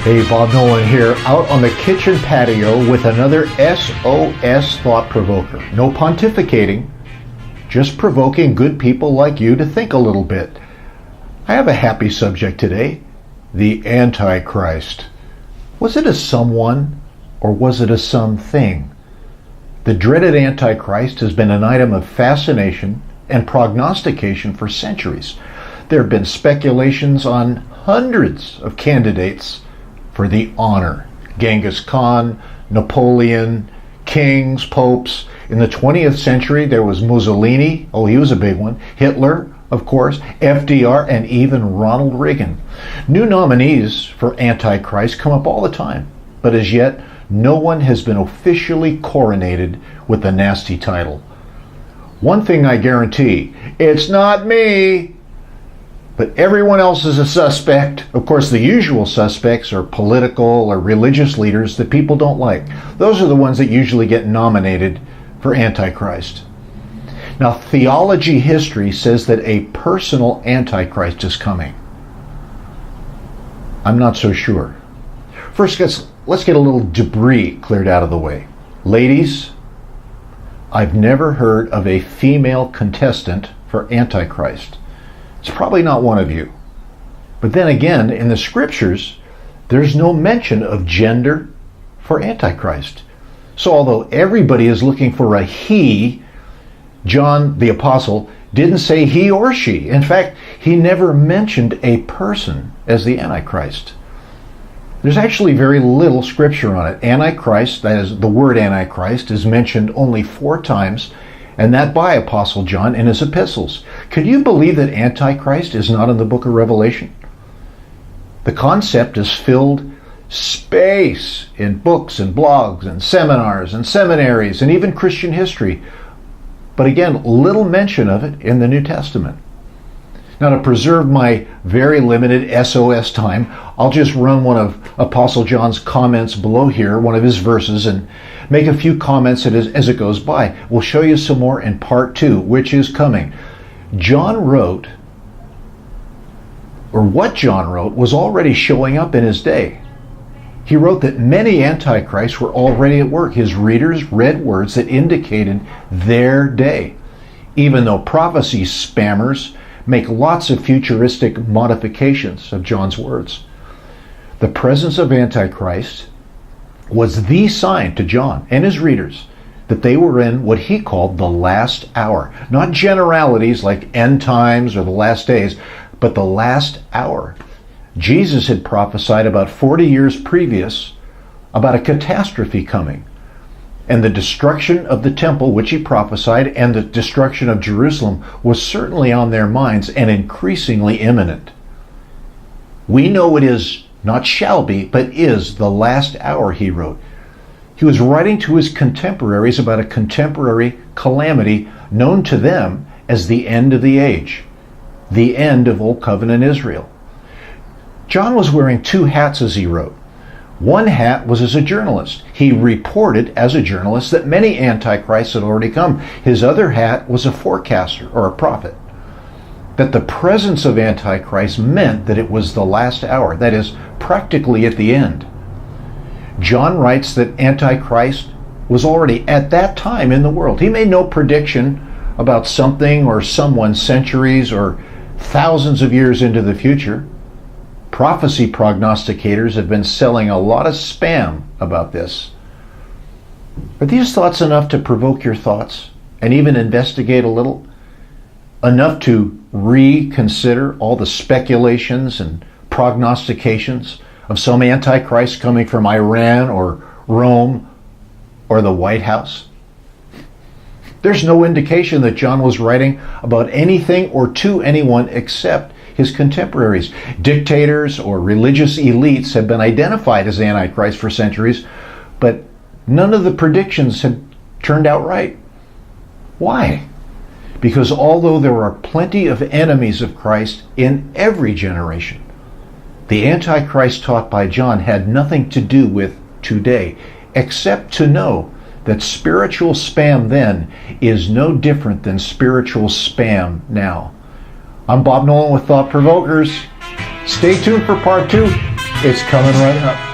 Hey, Bob Nolan here, out on the kitchen patio with another SOS thought provoker. No pontificating, just provoking good people like you to think a little bit. I have a happy subject today, the Antichrist. Was it a someone or was it a SomeThing? The dreaded Antichrist has been an item of fascination and prognostication for centuries. There have been speculations on hundreds of candidates for the honor. Genghis Khan, Napoleon, kings, popes. In the 20th century, there was Mussolini. Oh, he was a big one. Hitler, of course, FDR, and even Ronald Reagan. New nominees for Antichrist come up all the time, but as yet, no one has been officially coronated with the nasty title. One thing I guarantee, it's not me. But everyone else is a suspect. Of course, the usual suspects are political or religious leaders that people don't like. Those are the ones that usually get nominated for Antichrist. Now, theology history says that a personal Antichrist is coming. I'm not so sure. First, let's get a little debris cleared out of the way. Ladies, I've never heard of a female contestant for Antichrist. It's probably not one of you. But then again, in the scriptures, there's no mention of gender for Antichrist. So although everybody is looking for a he, John the Apostle didn't say he or she. In fact, he never mentioned a person as the Antichrist. There's actually very little scripture on it. Antichrist, that is, the word Antichrist, is mentioned only 4 times, and that by Apostle John in his epistles. Could you believe that Antichrist is not in the book of Revelation? The concept has filled space in books and blogs and seminars and seminaries and even Christian history. But again, little mention of it in the New Testament. Now, to preserve my very limited SOS time, I'll just run one of Apostle John's comments below here, one of his verses, and make a few comments as it goes by. We'll show you some more in part 2, which is coming. John wrote, or what John wrote, was already showing up in his day. He wrote that many antichrists were already at work. His readers read words that indicated their day, even though prophecy spammers make lots of futuristic modifications of John's words. The presence of Antichrist was the sign to John and his readers that they were in what he called the last hour. Not generalities like end times or the last days, but the last hour. Jesus had prophesied about 40 years previous about a catastrophe coming. And the destruction of the temple, which he prophesied, and the destruction of Jerusalem was certainly on their minds and increasingly imminent. We know it is, not shall be, but is the last hour, he wrote. He was writing to his contemporaries about a contemporary calamity known to them as the end of the age, the end of Old Covenant Israel. John was wearing 2 hats as he wrote. One hat was as a journalist. He reported as a journalist that many antichrists had already come. His other hat was a forecaster or a prophet. That the presence of Antichrist meant that it was the last hour, that is, practically at the end. John writes that Antichrist was already at that time in the world. He made no prediction about something or someone centuries or thousands of years into the future. Prophecy prognosticators have been selling a lot of spam about this. Are these thoughts enough to provoke your thoughts and even investigate a little? Enough to reconsider all the speculations and prognostications of some Antichrist coming from Iran or Rome or the White House? There's no indication that John was writing about anything or to anyone except his contemporaries. Dictators or religious elites have been identified as Antichrist for centuries, but none of the predictions have turned out right. Why? Because although there are plenty of enemies of Christ in every generation, the Antichrist taught by John had nothing to do with today, except to know that spiritual spam then is no different than spiritual spam now. I'm Bob Nolan with Thought Provokers. Stay tuned for part 2. It's coming right up.